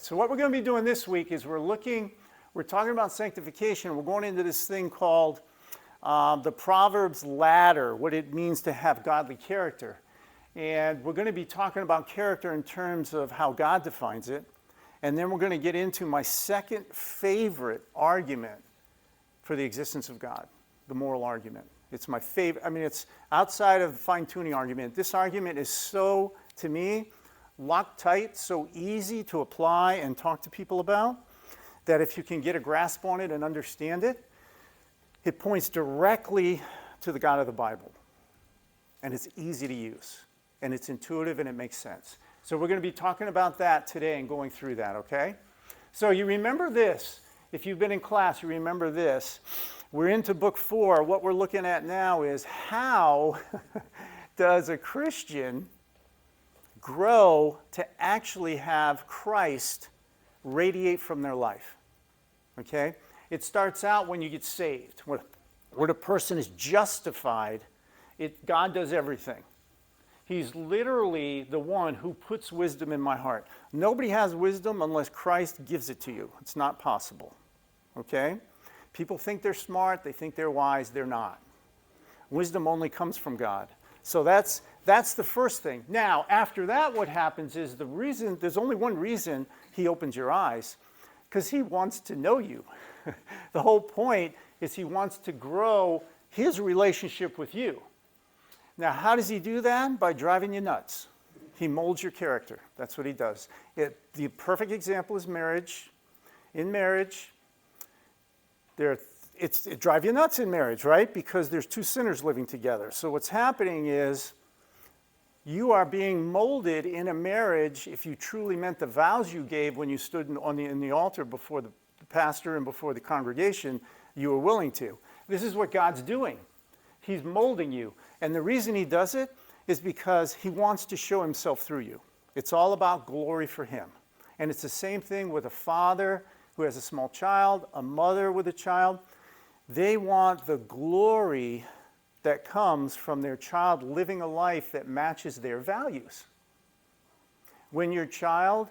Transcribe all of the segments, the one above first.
So what we're going to be doing this week is we're talking about sanctification. We're going into this thing called the Proverbs ladder, what it means to have godly character. And we're going to be talking about character in terms of how God defines it. And then we're going to get into my second favorite argument for the existence of God, the moral argument. It's my favorite. I mean, it's outside of the fine-tuning argument. This argument is so, to me, locked tight, so easy to apply and talk to people about, that if you can get a grasp on it and understand it, it points directly to the God of the Bible. And it's easy to use. And it's intuitive and it makes sense. So we're going to be talking about that today and going through that, okay? So you remember this. If you've been in class, you remember this. We're into book 4. What we're looking at now is how does a Christian grow to actually have Christ radiate from their life, okay? It starts out when you get saved. When a person is justified, God does everything. He's literally the one who puts wisdom in my heart. Nobody has wisdom unless Christ gives it to you. It's not possible, okay? People think they're smart. They think they're wise. They're not. Wisdom only comes from God. So that's the first thing. Now, after that, what happens is there's only one reason he opens your eyes, because he wants to know you. The whole point is he wants to grow his relationship with you. Now, how does he do that? By driving you nuts. He molds your character. That's what he does. The perfect example is marriage. In marriage, it drives you nuts in marriage, right? Because there's two sinners living together. So what's happening is you are being molded in a marriage if you truly meant the vows you gave when you stood in the altar before the pastor and before the congregation, you were willing to. This is what God's doing. He's molding you. And the reason he does it is because he wants to show himself through you. It's all about glory for him. And it's the same thing with a father who has a small child, a mother with a child. They want the glory that comes from their child living a life that matches their values. When your child,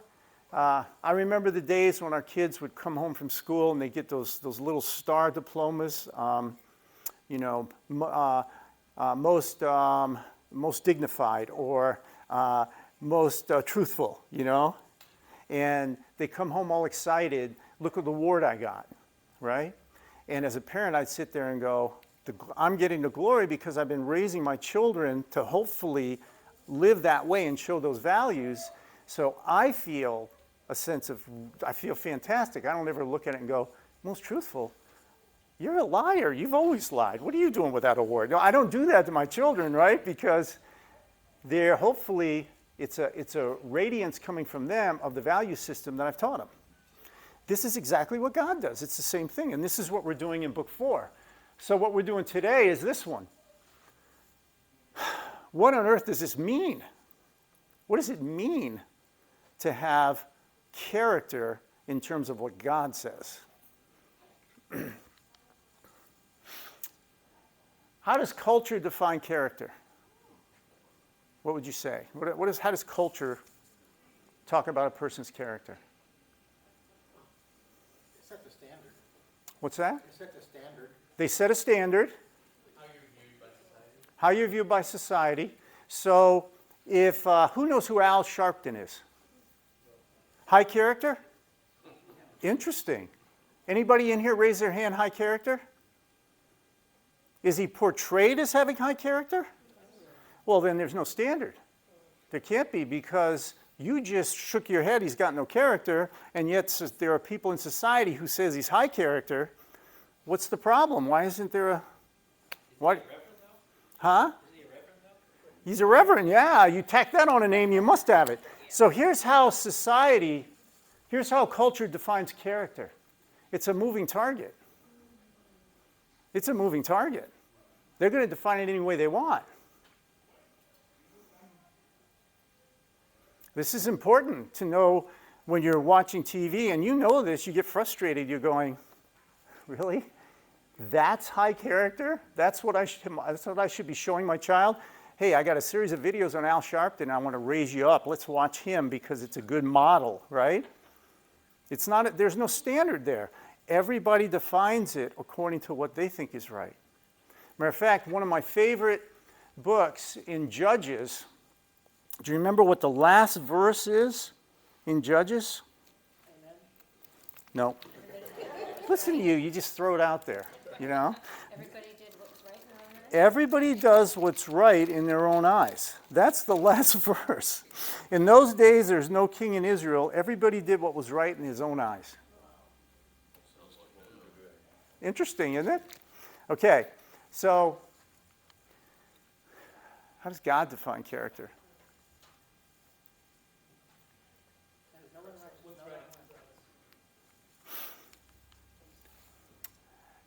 I remember the days when our kids would come home from school and they get those little star diplomas, most dignified or most truthful, and they come home all excited. Look at the award I got, right? And as a parent, I'd sit there and go, I'm getting the glory because I've been raising my children to hopefully live that way and show those values. So I feel I feel fantastic. I don't ever look at it and go, most truthful. You're a liar. You've always lied. What are you doing with that award? No, I don't do that to my children, right? Because they're hopefully, it's a radiance coming from them of the value system that I've taught them. This is exactly what God does. It's the same thing. And this is what we're doing in book 4. So what we're doing today is this one. What on earth does this mean? What does it mean to have character in terms of what God says? How does culture define character? What would you say? How does culture talk about a person's character? They set the standard. What's that? They set the standard. They set a standard. How you're viewed by society. How you're viewed by society. So if, who knows who Al Sharpton is? High character? Interesting. Anybody in here raise their hand, high character? Is he portrayed as having high character? Well, then there's no standard. There can't be, because you just shook your head, he's got no character, and yet there are people in society who says he's high character. What's the problem? Why isn't there a... What? Huh? He's a reverend, yeah. You tack that on a name, you must have it. So here's how culture defines character. It's a moving target. It's a moving target. They're going to define it any way they want. This is important to know when you're watching TV, and you know this, you get frustrated. You're going, really? That's high character? That's what I should be showing my child? Hey, I got a series of videos on Al Sharpton. I want to raise you up. Let's watch him because it's a good model, right? It's not, there's no standard there. Everybody defines it according to what they think is right. Matter of fact, one of my favorite books in Judges, do you remember what the last verse is in Judges? Amen. No. Listen to you, you just throw it out there, you know? Everybody did what was right in their own eyes. Everybody does what's right in their own eyes. That's the last verse. In those days, there's no king in Israel. Everybody did what was right in his own eyes. Interesting, isn't it? Okay, so how does God define character?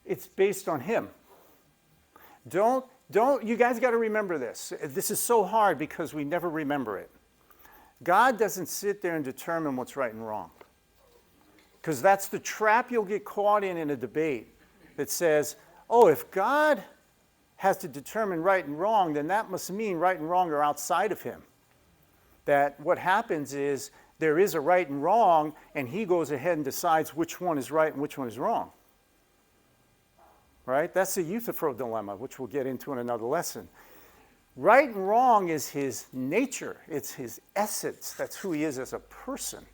It's based on him. Don't, you guys got to remember this. This is so hard because we never remember it. God doesn't sit there and determine what's right and wrong. Because that's the trap you'll get caught in a debate that says, oh, if God has to determine right and wrong, then that must mean right and wrong are outside of him. That what happens is there is a right and wrong, and he goes ahead and decides which one is right and which one is wrong. Right? That's the Euthyphro dilemma, which we'll get into in another lesson. Right and wrong is his nature. It's his essence. That's who he is as a person.